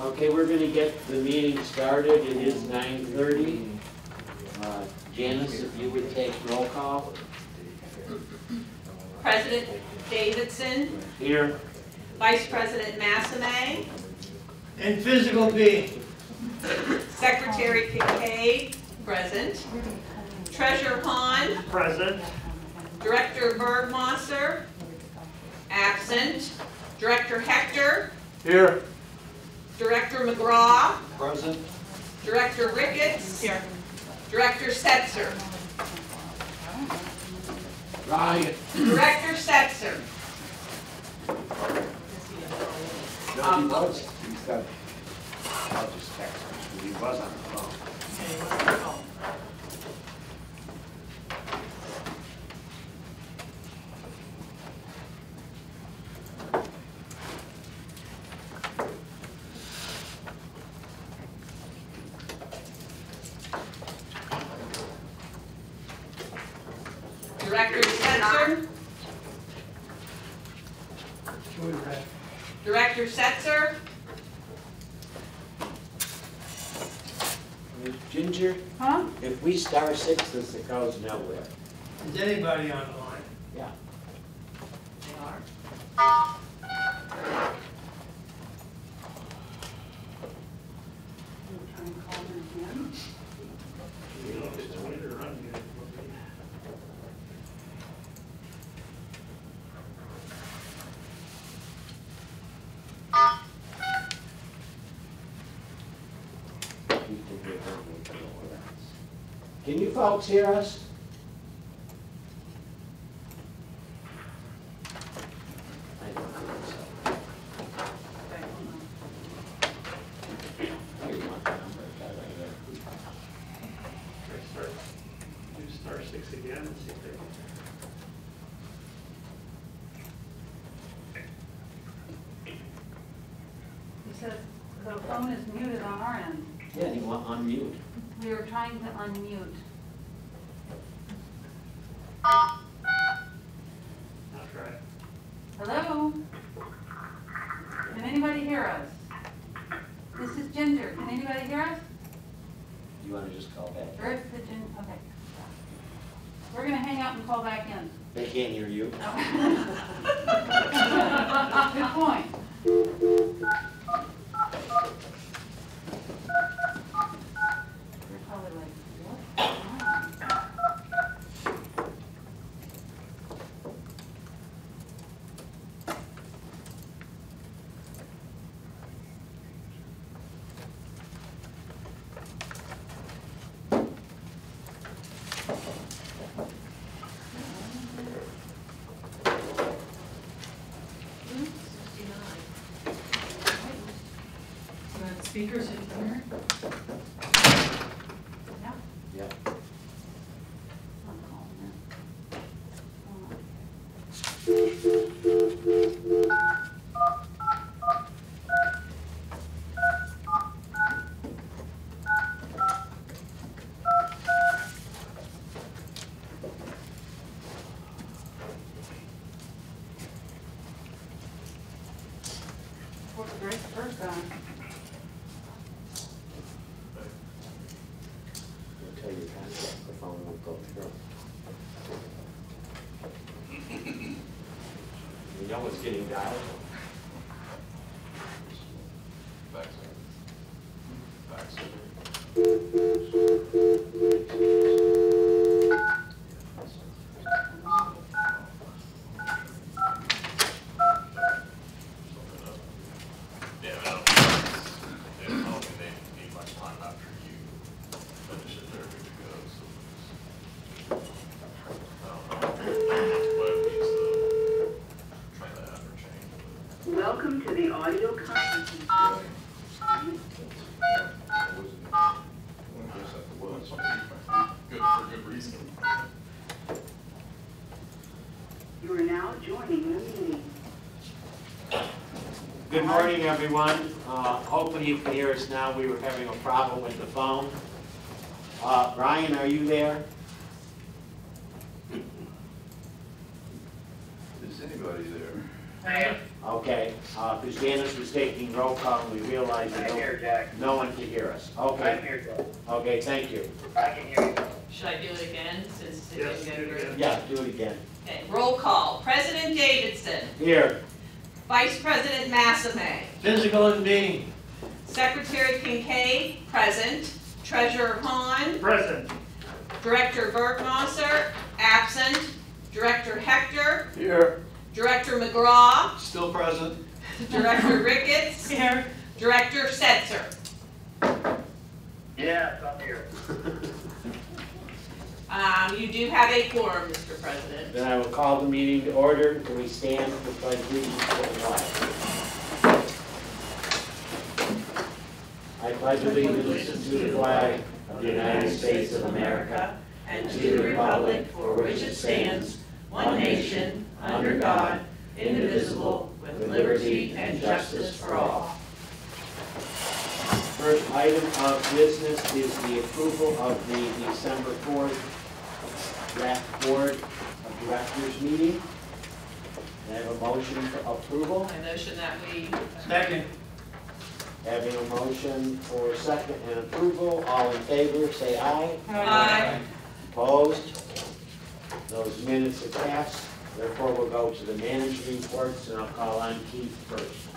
Okay, we're gonna get the meeting started. It is 9:30. Janice, if you would take roll call. President Davidson, Here. Vice President Massanay, And physical being. Secretary Kincaid, present. Treasurer Hahn, Present. Director Bergmosser, absent. Director Hector, Here. Director McGraw, Present. Director Ricketts, Director Setzer. Ryan. Director Setzer. No, he was. He's got, I'll just text him, he was on the phone. Director Setzer. Director Setzer. Ginger, Huh? if we star six this, it goes nowhere. Is anybody on the line? Yeah. They are. Can you folks hear us? I don't think so. Here, you want the number? Got it right there. Do star six again and see if they You said the phone is muted on our end. Yeah, you want unmute. We were trying to unmute. I'll try. Hello? Can anybody hear us? This is Ginger. Can anybody hear us? You want to just call back? Or it's the Ginger, okay. We're gonna hang out and call back in. They can't hear you. Good point. You're probably like, what? Speakers in here. Yeah. Yeah. I'm calling it. Hold on. What's Greg's first on? Until you contact, the phone won't go through. You know it's getting dialed? Welcome to the audio conferencing. Good reason. You are now joining the meeting. Good morning, everyone. Hopefully you can hear us now. We were having a problem with the phone. Brian, are you there? Is anybody there? Hey. Okay, because Janice was taking roll call and we realized that no one could hear us. Okay. here, Jack. Okay, thank you. I can hear you. Should I do it again since it Yes, didn't do go it through? again. Yeah, do it again. Okay, roll call. President Davidson. Here. Vice President Massame. Physical and being. Secretary Kincaid, present. Treasurer Hahn. Present. Director Bergmosser, absent. Director Hector. Here. Director McGraw. Still present. Director Ricketts. Here. Director Setzer. Yes, I'm here. You do have a quorum, Mr. President. Then I will call the meeting to order. Can we stand for the pledge of allegiance to the flag? I pledge allegiance to the flag of the United States of America and to the republic for which it stands, one nation, under God, indivisible, with liberty and justice for all. First item of business is the approval of the December 4th draft Board of Directors meeting. I have a motion for approval. I motion that we. Second. Having a motion for second and approval, all in favor, say aye. Aye. Opposed? Those minutes are passed. Therefore, we'll go to the manager reports, and I'll call on Keith first.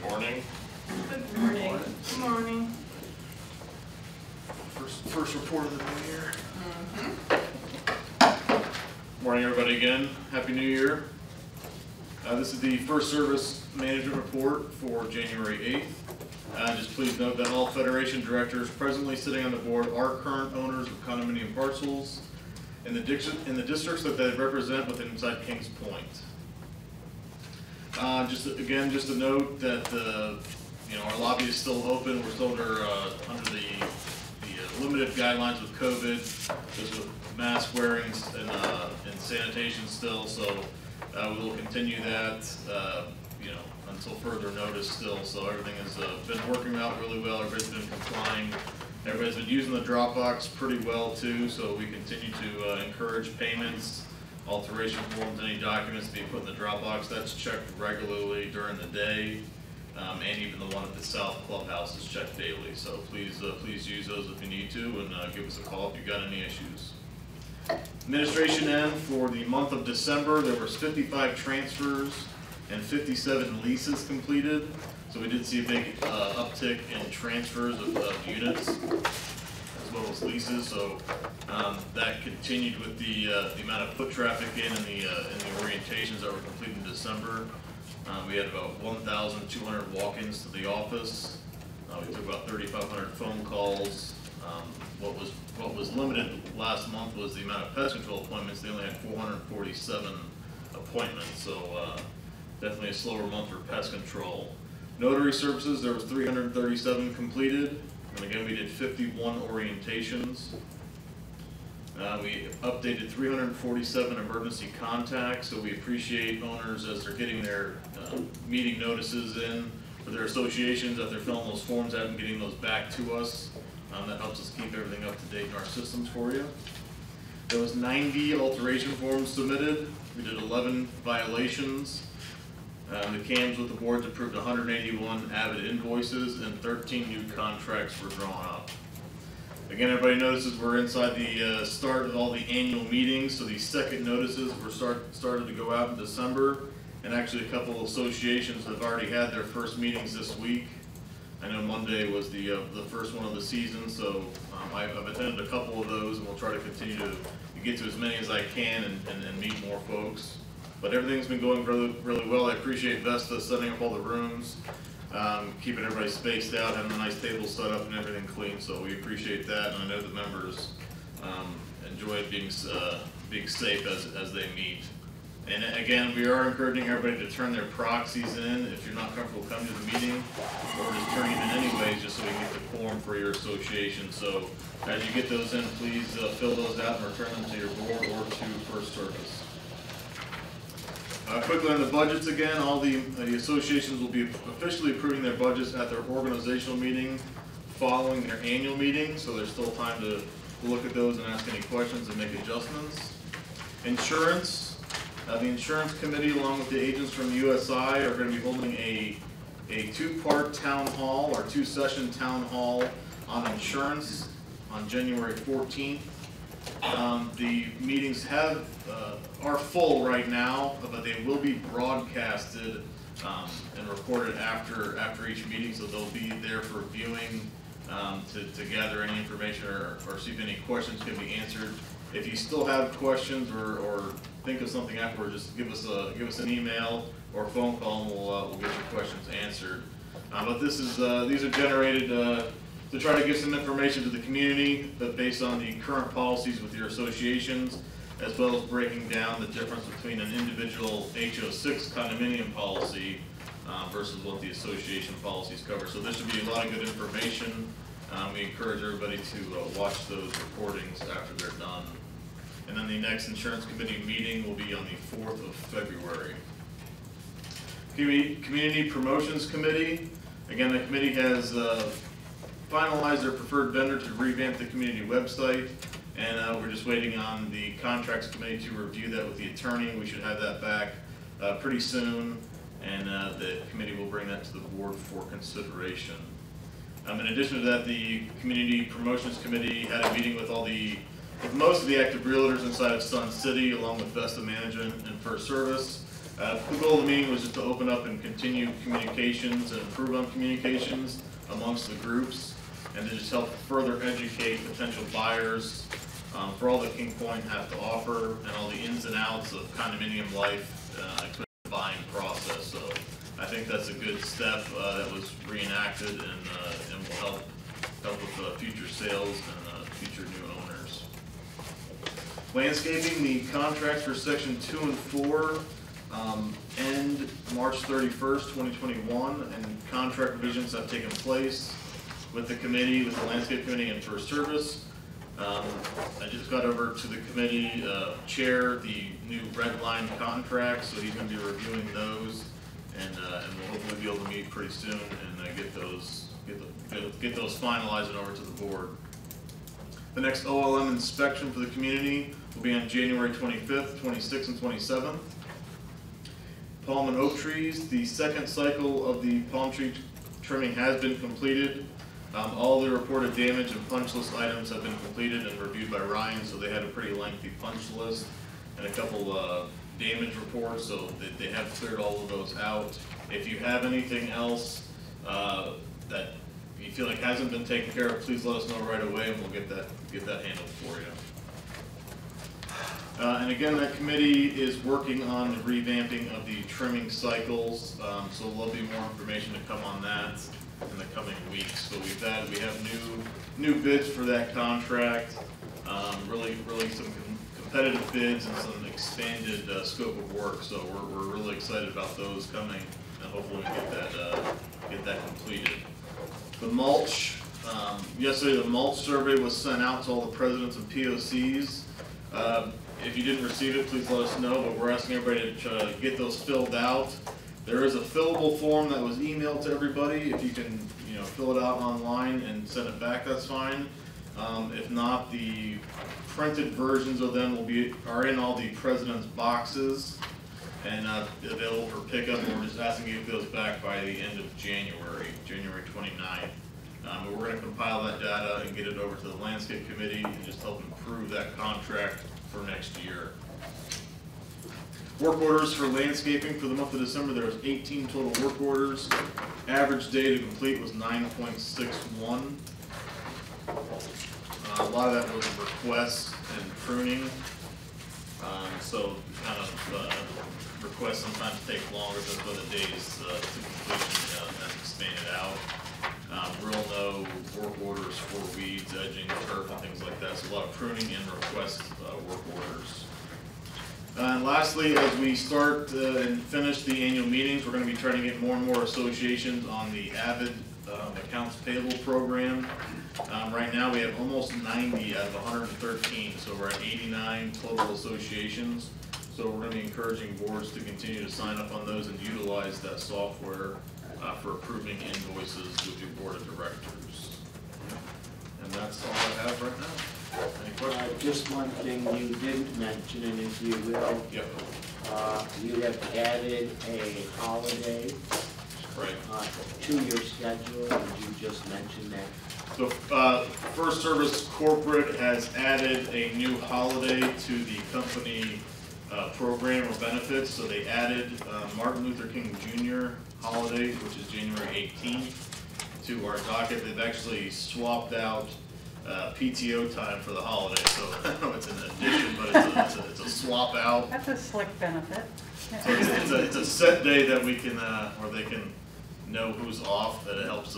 Morning. Good morning. Good morning. First report of the new year. Mm-hmm. Morning, everybody, again. Happy New Year. This is the first service management report for January 8th. Just please note that all Federation directors presently sitting on the board are current owners of condominium parcels in the districts that they represent within inside Kings Point. Just a note that our lobby is still open. We're still under the limited guidelines with COVID, just with mask wearing and sanitation still. So we will continue that, until further notice still. So everything has been working out really well. Everybody's been complying. Everybody's been using the Dropbox pretty well too. So we continue to encourage payments, alteration forms, any documents to be put in the Dropbox. That's checked regularly during the day. And even the one at the South Clubhouse is checked daily. So please use those if you need to, and give us a call if you've got any issues. Administration end for the month of December, there was 55 transfers and 57 leases completed. So we did see a big uptick in transfers of units as well as leases. So that continued with the amount of foot traffic in the orientations that were completed in December. We had about 1,200 walk-ins to the office. We took about 3,500 phone calls. What was limited last month was the amount of pest control appointments. They only had 447 appointments, so definitely a slower month for pest control. Notary services, there was 337 completed, and again we did 51 orientations. We updated 347 emergency contacts, so we appreciate owners as they're getting their meeting notices in for their associations, that they're filling those forms out and getting those back to us. That helps us keep everything up to date in our systems for you. There was 90 alteration forms submitted. We did 11 violations. The CAMs with the boards approved 181 Avid invoices and 13 new contracts were drawn up. Again, everybody notices we're inside the start of all the annual meetings, so these second notices were started to go out in December, and actually a couple of associations have already had their first meetings this week. I know Monday was the first one of the season, so I've attended a couple of those, and we'll try to continue to get to as many as I can and meet more folks. But everything's been going really well. I appreciate Vesta setting up all the rooms, keeping everybody spaced out, having a nice table set up and everything clean, so we appreciate that, and I know the members enjoy being safe as they meet. And again, we are encouraging everybody to turn their proxies in if you're not comfortable coming to the meeting, or just turning them in anyways, just so we can get the quorum for your association. So as you get those in, please fill those out and return them to your board or to First Service. Quickly on the budgets again, all the associations will be officially approving their budgets at their organizational meeting following their annual meeting, so there's still time to look at those and ask any questions and make adjustments. Insurance, the insurance committee along with the agents from USI are going to be holding a two-part town hall or two-session town hall on insurance on January 14th. The meetings are full right now, but they will be broadcasted and recorded after each meeting, so they'll be there for viewing to gather any information or see if any questions can be answered. If you still have questions or think of something afterward, just give us an email or a phone call, and we'll get your questions answered. But these are generated to try to give some information to the community, but based on the current policies with your associations, as well as breaking down the difference between an individual HO6 condominium policy versus what the association policies cover. So this should be a lot of good information. We encourage everybody to watch those recordings after they're done. And then the next insurance committee meeting will be on the 4th of February. Community Promotions Committee. Again, the committee has finalized their preferred vendor to revamp the community website, and we're just waiting on the contracts committee to review that with the attorney. We should have that back pretty soon, and the committee will bring that to the board for consideration. In addition to that, the Community Promotions Committee had a meeting with most of the active realtors inside of Sun City, along with Vesta Management and First Service. The goal of the meeting was just to open up and continue communications and improve on communications amongst the groups, and to just help further educate potential buyers for all that King Point has to offer and all the ins and outs of condominium life, including the buying process. So I think that's a good step that was reenacted and will help with future sales and future new owners. Landscaping, the contracts for section 2 and 4 end March 31st, 2021, and contract revisions have taken place with the committee, with the landscape committee and First Service. I just got over to the committee chair the new red line contracts, so he's going to be reviewing those, and we'll hopefully be able to meet pretty soon and get those finalized and over to the board. The next OLM inspection for the community will be on January 25th, 26th, and 27th. Palm and oak trees, the second cycle of the palm tree trimming has been completed. All the reported damage and punch list items have been completed and reviewed by Ryan, so they had a pretty lengthy punch list and a couple damage reports, so they have cleared all of those out. If you have anything else that you feel like hasn't been taken care of, please let us know right away, and we'll get that handled for you. And again, that committee is working on the revamping of the trimming cycles, so there'll be more information to come on that in the coming weeks. So we have new bids for that contract, really some competitive bids and some expanded scope of work. So we're really excited about those coming, and hopefully we get that completed. The mulch, yesterday the mulch survey was sent out to all the presidents and POCs. If you didn't receive it, please let us know, but we're asking everybody to get those filled out. There is a fillable form that was emailed to everybody. If you can, fill it out online and send it back, that's fine. If not, the printed versions of them are in all the president's boxes and available for pickup. And we're just asking you to get those back by the end of January 29th. But we're going to compile that data and get it over to the landscape committee and just help improve that contract for next year. Work orders for landscaping for the month of December, there was 18 total work orders. Average day to complete was 9.61. A lot of that was requests and pruning. So kind of requests sometimes take longer, that's why the days to completion that's expanded out. Real no work orders for weeds, edging, turf, and things like that. So a lot of pruning and request work orders. And lastly, as we start and finish the annual meetings, we're going to be trying to get more and more associations on the Avid accounts payable program. Right now we have almost 90 out of 113, so we're at 89 total associations. So we're going to be encouraging boards to continue to sign up on those and utilize that software for approving invoices with your board of directors. And that's all I have right now. Any questions? Just one thing you didn't mention, and if you will, Yep, you have added a holiday right. to your schedule. Did you just mention that? So, First Service Corporate has added a new holiday to the company program or benefits. So they added Martin Luther King Jr. holiday, which is January 18th, to our docket. They've actually swapped out PTO time for the holiday. So I don't know it's an addition, but it's a swap out. That's a slick benefit. So it's a set day that we can, where they can know who's off, that it helps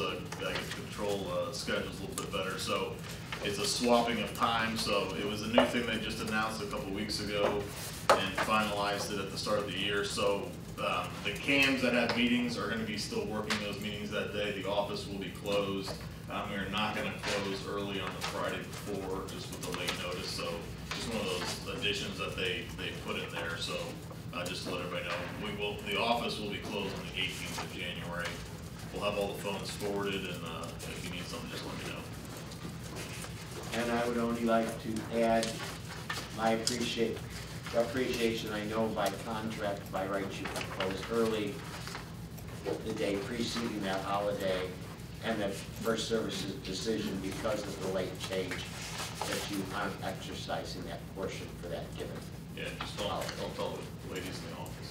control schedules a little bit better. So it's a swapping of time, so it was a new thing they just announced a couple weeks ago and finalized it at the start of the year. So the CAMs that have meetings are gonna be still working those meetings that day. The office will be closed. We're not gonna close early on the Friday before, just with the late notice. So just one of those additions that they put in there. So just to let everybody know, the office will be closed on the 18th of January. We'll have all the phones forwarded, and if you need something, just let me know. And I would only like to add my appreciation. I know by contract, by rights, you can close early the day preceding that holiday, and the First Service's decision because of the late change that you aren't exercising that portion for that given. Yeah, just don't tell the ladies in the office.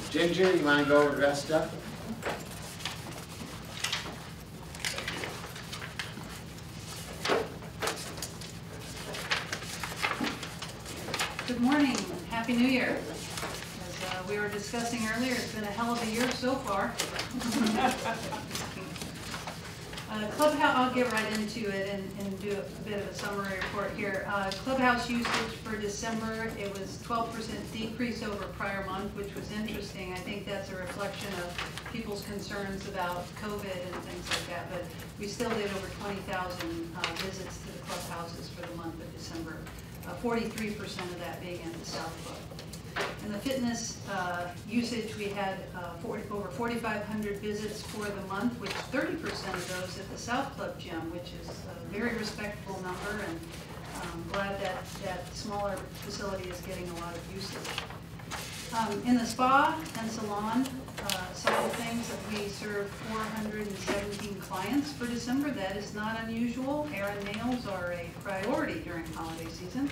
Ginger, you want to go over the rest stuff? Good morning, and Happy New Year. As we were discussing earlier, it's been a hell of a year so far. Clubhouse, I'll get right into it and do a bit of a summary report here. Clubhouse usage for December, it was 12% decrease over prior month, which was interesting. I think that's a reflection of people's concerns about COVID and things like that, but we still did over 20,000 visits to the clubhouses for the month of December, 43% of that being at the South Club. In the fitness usage, we had over 4,500 visits for the month, which 30% of those at the South Club gym, which is a very respectable number, and I'm glad that that smaller facility is getting a lot of usage. In the spa and salon side of things, we served 417 clients for December. That is not unusual. Hair and nails are a priority during holiday season.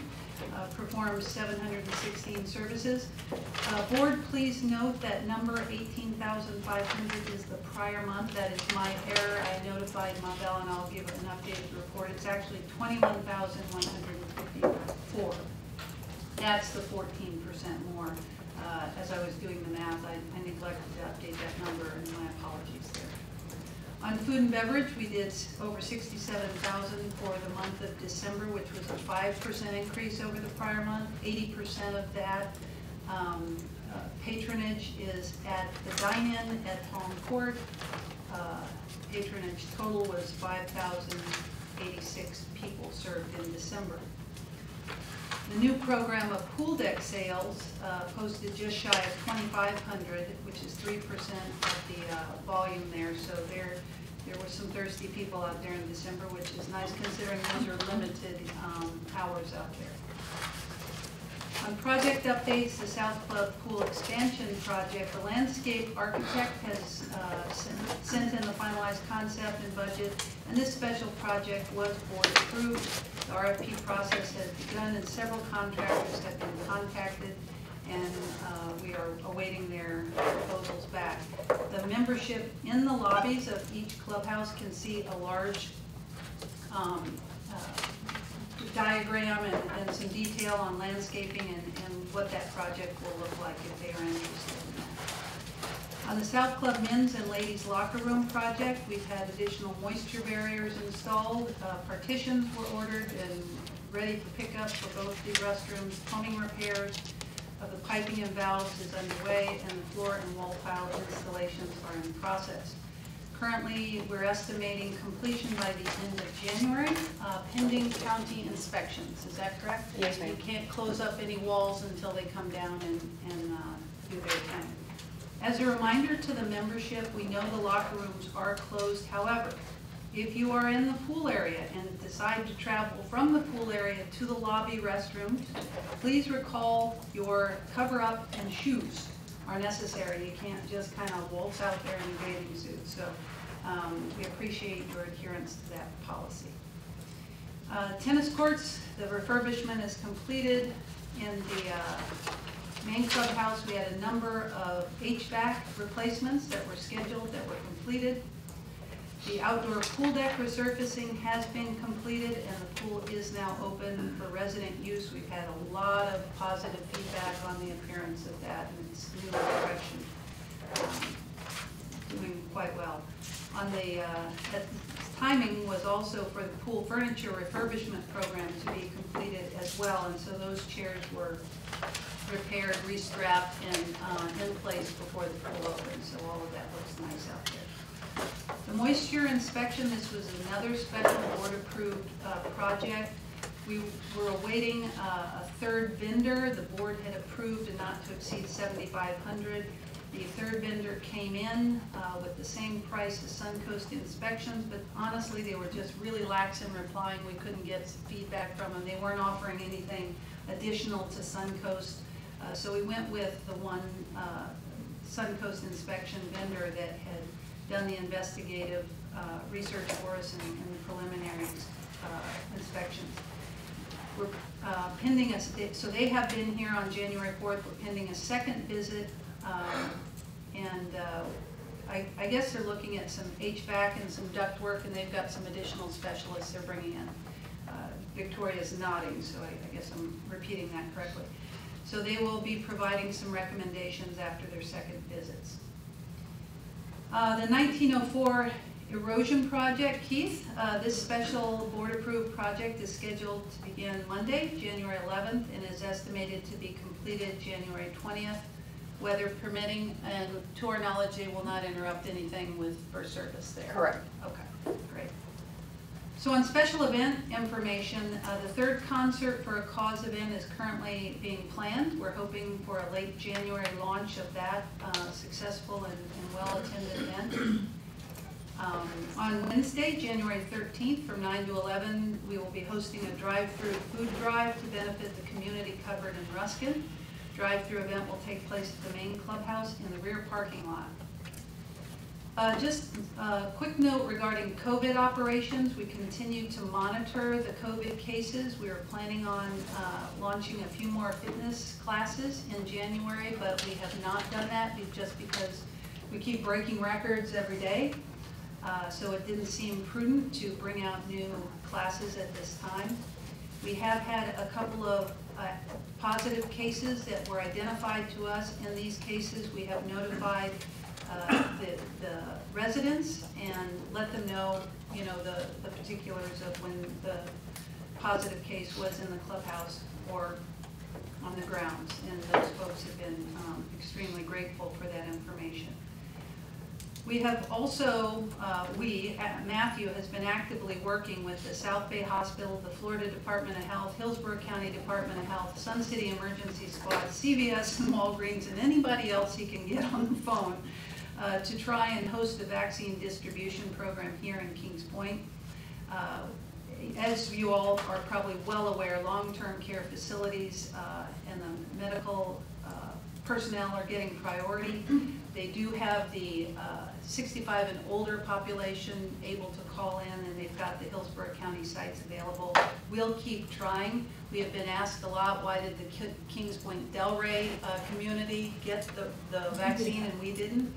Performed 716 services. Board, please note that number 18,500 is the prior month. That is my error. I notified Mabel, and I'll give an updated report. It's actually 21,154. That's the 14% more. As I was doing the math, I neglected to update that number, and my apologies there. On food and beverage, we did over 67,000 for the month of December, which was a 5% increase over the prior month. 80% of that patronage is at the dine-in at Palm Court. Patronage total was 5,086 people served in December. The new program of pool deck sales posted just shy of 2,500, which is 3% of the volume there. So there were some thirsty people out there in December, which is nice considering those are limited hours out there. On project updates, the South Club Pool Expansion Project, the landscape architect has sent in the finalized concept and budget, and this special project was board approved. The RFP process has begun, and several contractors have been contacted, and we are awaiting their proposals back. The membership in the lobbies of each clubhouse can see a large diagram and some detail on landscaping and what that project will look like if they are interested in that. On the South Club Men's and Ladies Locker Room project, we've had additional moisture barriers installed. Partitions were ordered and ready for pickup for both the restrooms. Plumbing repairs of the piping and valves is underway, and the floor and wall tile installations are in process. Currently, we're estimating completion by the end of January, pending county inspections. Is that correct? Yes, ma'am. You can't close up any walls until they come down and do their thing. As a reminder to the membership, we know the locker rooms are closed. However, if you are in the pool area and decide to travel from the pool area to the lobby restrooms, please recall your cover-up and shoes are necessary. You can't just kind of waltz out there in a bathing suit. So we appreciate your adherence to that policy. Tennis courts, the refurbishment is completed. In the main clubhouse, we had a number of HVAC replacements that were scheduled that were completed. The outdoor pool deck resurfacing has been completed and the pool is now open for resident use. We've had a lot of positive feedback on the appearance of that and its new direction. Doing quite well. On the timing was also for the pool furniture refurbishment program to be completed as well, and so those chairs were repaired, restrapped, and in place before the pool opened, so all of that looks nice out there. The moisture inspection, this was another special board-approved project. We were awaiting a third vendor. The board had approved a not to exceed $7,500. The third vendor came in with the same price as Suncoast Inspections, but honestly, they were just really lax in replying. We couldn't get feedback from them. They weren't offering anything additional to Suncoast. So we went with the one Suncoast Inspection vendor that had done the investigative research for us and the preliminary inspections. We're pending so they have been here on January 4th. We're pending a second visit. I guess they're looking at some HVAC and some duct work, and they've got some additional specialists they're bringing in. Victoria's nodding, so I guess I'm repeating that correctly. So they will be providing some recommendations after their second visits. The 1904 erosion project, Keith, this special board-approved project is scheduled to begin Monday, January 11th, and is estimated to be completed January 20th. Weather permitting, and to our knowledge, they will not interrupt anything with first service there. Correct. Okay, great. So on special event information, the third concert for a cause event is currently being planned. We're hoping for a late January launch of that successful and well-attended event. On Wednesday, January 13th, from 9 to 11, we will be hosting a drive-through food drive to benefit the community covered in Ruskin. Drive-through event will take place at the main clubhouse in the rear parking lot. Just a quick note regarding COVID operations. We continue to monitor the COVID cases. We are planning on launching a few more fitness classes in January, but we have not done that just because we keep breaking records every day. So it didn't seem prudent to bring out new classes at this time. We have had a couple of positive cases that were identified to us. In these cases, we have notified the residents and let them know, the particulars of when the positive case was in the clubhouse or on the grounds. And those folks have been extremely grateful for that information. We have also, Matthew has been actively working with the South Bay Hospital, the Florida Department of Health, Hillsborough County Department of Health, Sun City Emergency Squad, CVS and Walgreens, and anybody else he can get on the phone to try and host a vaccine distribution program here in Kings Point. As you all are probably well aware, long-term care facilities and the medical personnel are getting priority. They do have the 65 and older population able to call in, and they've got the Hillsborough County sites available. We'll keep trying. We have been asked a lot, why did the Kings Point Delray community get the vaccine and we didn't?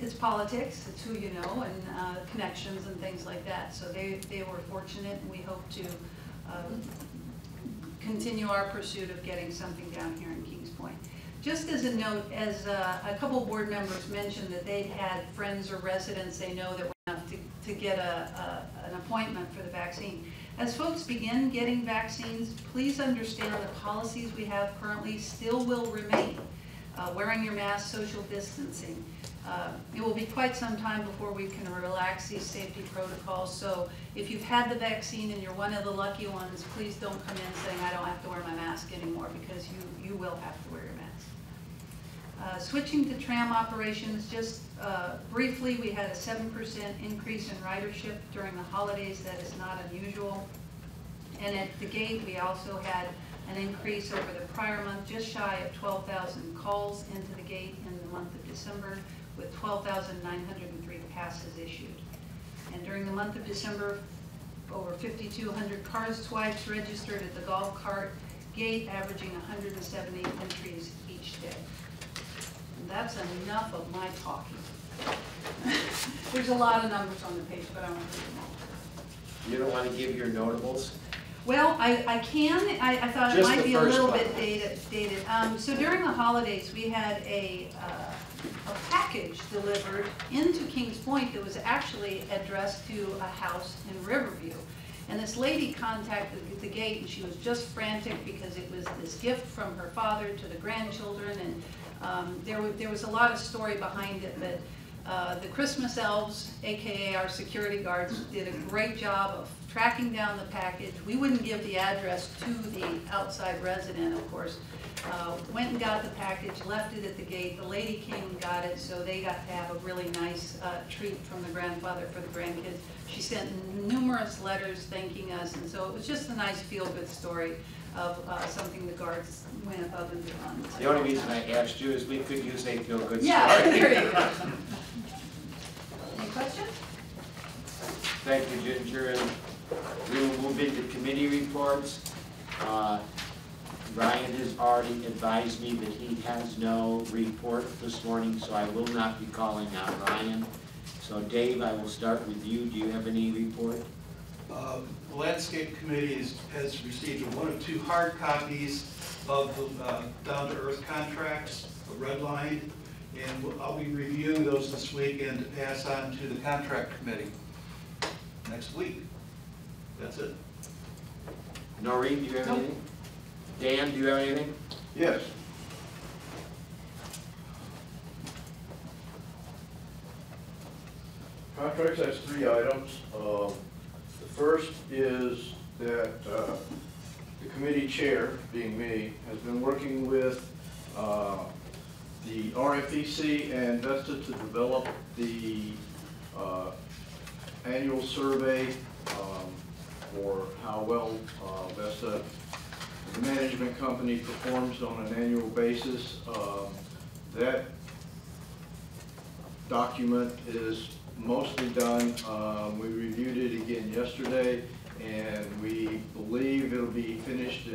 It's politics, it's who you know, and connections and things like that. So they were fortunate, and we hope to continue our pursuit of getting something down here in Kings Point. Just as a note, as a couple board members mentioned that they'd had friends or residents they know that were enough to get an appointment for the vaccine. As folks begin getting vaccines, please understand the policies we have currently still will remain. Wearing your mask, social distancing. It will be quite some time before we can relax these safety protocols. So if you've had the vaccine and you're one of the lucky ones, please don't come in saying I don't have to wear my mask anymore, because you will have to wear your mask. Switching to tram operations, just briefly, we had a 7% increase in ridership during the holidays. That is not unusual. And at the gate, we also had an increase over the prior month, just shy of 12,000 calls into the gate in the month of December, with 12,903 passes issued. And during the month of December, over 5,200 car swipes registered at the golf cart gate, averaging 170 entries each day. And that's enough of my talking. There's a lot of numbers on the page, but I won't read them all. You don't want to give your notables? Well, I can. I thought it Just might the be a first little one. bit dated. So during the holidays, we had a package delivered into Kings Point that was actually addressed to a house in Riverview. And this lady contacted the gate, and she was just frantic because it was this gift from her father to the grandchildren, and there was a lot of story behind it, but the Christmas elves, AKA our security guards, did a great job of tracking down the package. We wouldn't give the address to the outside resident, of course. Went and got the package, left it at the gate. The lady came and got it, so they got to have a really nice treat from the grandfather for the grandkids. She sent numerous letters thanking us, and so it was just a nice feel-good story of something the guards went above and beyond. The only reason I asked you is we could use a feel-good story. Yeah, there you go. Any questions? Thank you, Ginger. And we will move into committee reports. Ryan has already advised me that he has no report this morning, so I will not be calling on Ryan. So Dave, I will start with you. Do you have any report? The Landscape Committee has received one of two hard copies of the Down to Earth contracts, the red line, and I'll be reviewing those this weekend to pass on to the Contract Committee next week. That's it. Noreen, do you have anything? Dan, do you have anything? Yes. Contracts has 3 items. The first is that the committee chair, being me, has been working with the RFEC and Vesta to develop the annual survey for how well Vesta, the management company, performs on an annual basis. That document is mostly done. We reviewed it again yesterday, and we believe it'll be finished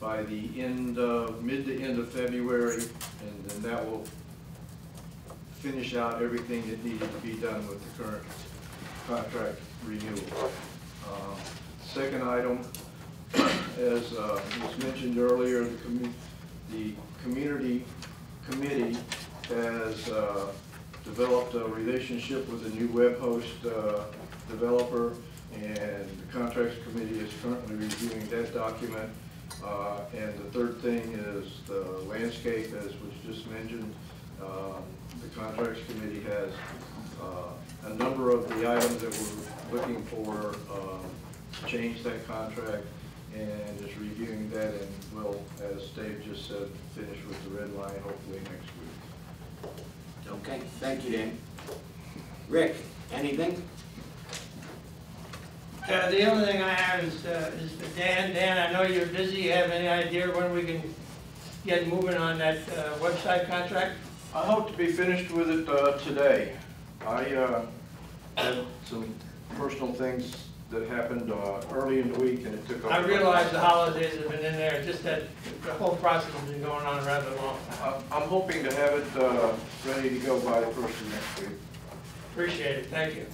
by the end of, mid to end of February, and then that will finish out everything that needed to be done with the current contract renewal. Second item, as was mentioned earlier, the community committee has developed a relationship with a new web host developer, and the contracts committee is currently reviewing that document. And the third thing is the landscape, as was just mentioned. The contracts committee has a number of the items that we're looking for to change that contract, and is reviewing that, and will, as Dave just said, finish with the red line hopefully next week. Okay, thank you, Dan. Rick, anything? The only thing I have is for Dan. Dan, I know you're busy. You have any idea when we can get moving on that website contract? I hope to be finished with it today. I had some personal things that happened early in the week, and it took. I realize the holidays have been in there, just that the whole process has been going on rather long. I'm hoping to have it ready to go by the first of next week. Appreciate it, thank you.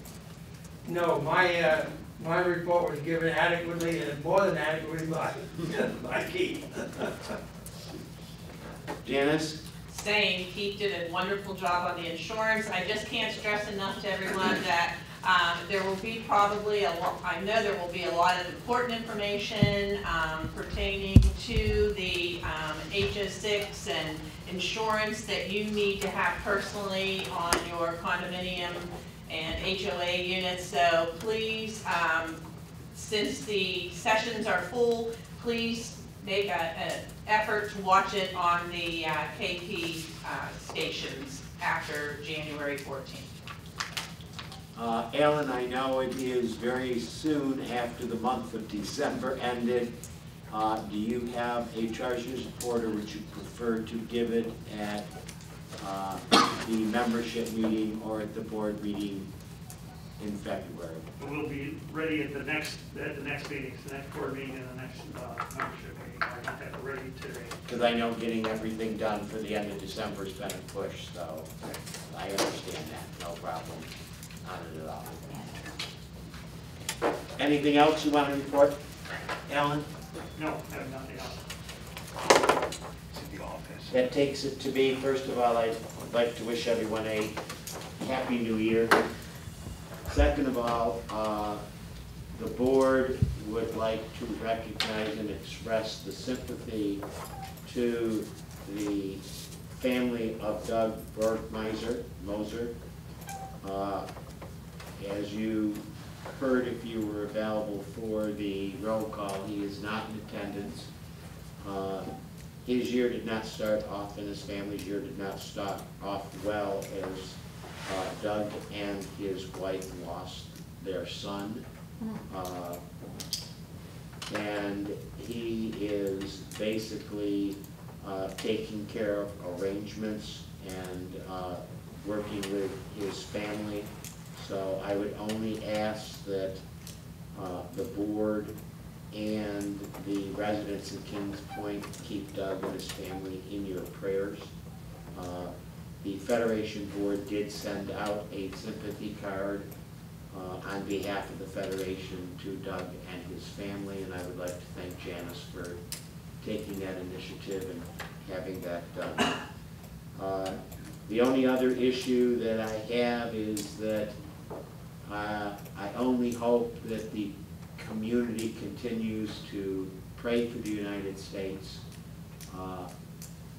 No, my report was given adequately and more than adequately by Keith. Janice? Same, Keith did a wonderful job on the insurance. I just can't stress enough to everyone that there will be probably I know there will be a lot of important information pertaining to the HO6 and insurance that you need to have personally on your condominium and HOA units. So please, since the sessions are full, please make an effort to watch it on the KP stations after January 14th. Alan, I know it is very soon after the month of December ended. Do you have a treasurer's report, or would you prefer to give it at the membership meeting or at the board meeting in February? We'll be ready at the next meeting, the next board meeting and the next membership meeting. I have it ready today. Because I know getting everything done for the end of December has been a push, so I understand that, no problem on it at all. Anything else you want to report, Alan? No, I have nothing else. That takes it to me. First of all, I'd like to wish everyone a happy new year. Second of all, the board would like to recognize and express the sympathy to the family of Doug Moser. As you heard, if you were available for the roll call, he is not in attendance. His year did not start off, and his family's year did not start off well, as Doug and his wife lost their son. And he is basically taking care of arrangements and working with his family. So I would only ask that the board and the residents in Kings Point keep Doug and his family in your prayers. The Federation Board did send out a sympathy card on behalf of the Federation to Doug and his family, and I would like to thank Janice for taking that initiative and having that done. The only other issue that I have is that I only hope that the community continues to pray for the United States.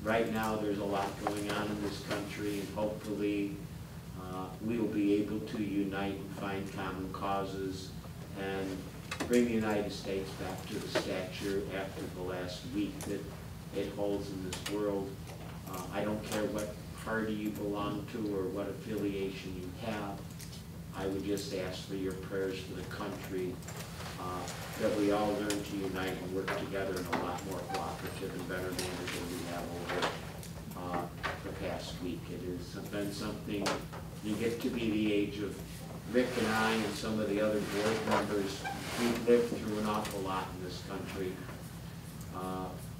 Right now there's a lot going on in this country, and hopefully we will be able to unite and find common causes and bring the United States back to the stature after the last week that it holds in this world. I don't care what party you belong to or what affiliation you have. I would just ask for your prayers for the country, that we all learn to unite and work together in a lot more cooperative and better manner than we have over the past week. It has been something, you get to be the age of Rick and I and some of the other board members. We've lived through an awful lot in this country.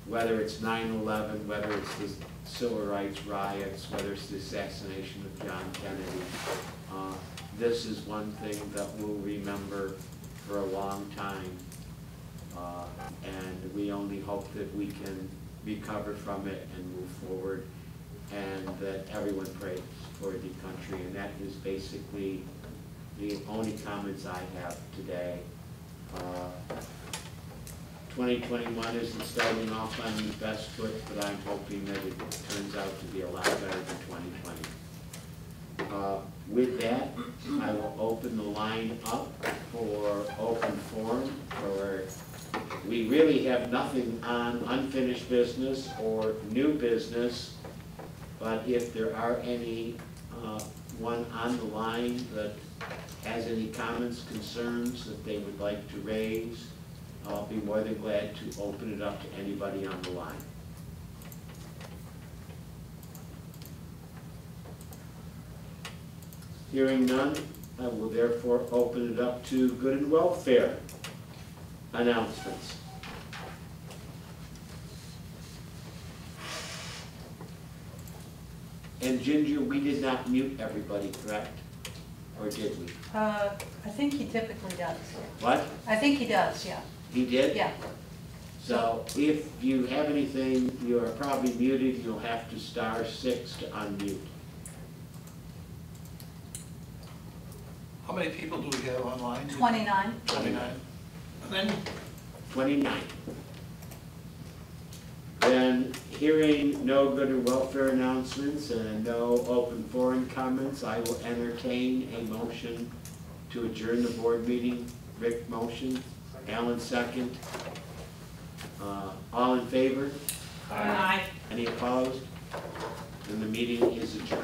Whether it's 9/11, whether it's the civil rights riots, whether it's the assassination of John Kennedy, this is one thing that we'll remember for a long time, and we only hope that we can recover from it and move forward, and that everyone prays for the country. And that is basically the only comments I have today. 2021 isn't starting off on the best foot, but I'm hoping that it turns out to be a lot better than 2020. With that, I will open the line up for open forum, where we really have nothing on unfinished business or new business, but if there are any one on the line that has any comments, concerns that they would like to raise, I'll be more than glad to open it up to anybody on the line. Hearing none, I will therefore open it up to good and welfare announcements. And Ginger, we did not mute everybody, correct? Or did we? I think he typically does. What? I think he does, yeah. He did? Yeah. So if you have anything, you are probably muted. You'll have to *6 to unmute. How many people do we have online? 29. 29. And then 29. Then, hearing no good and welfare announcements and no open forum comments, I will entertain a motion to adjourn the board meeting. Rick, motion. Alan, second. All in favor? Aye. Any opposed? Then the meeting is adjourned.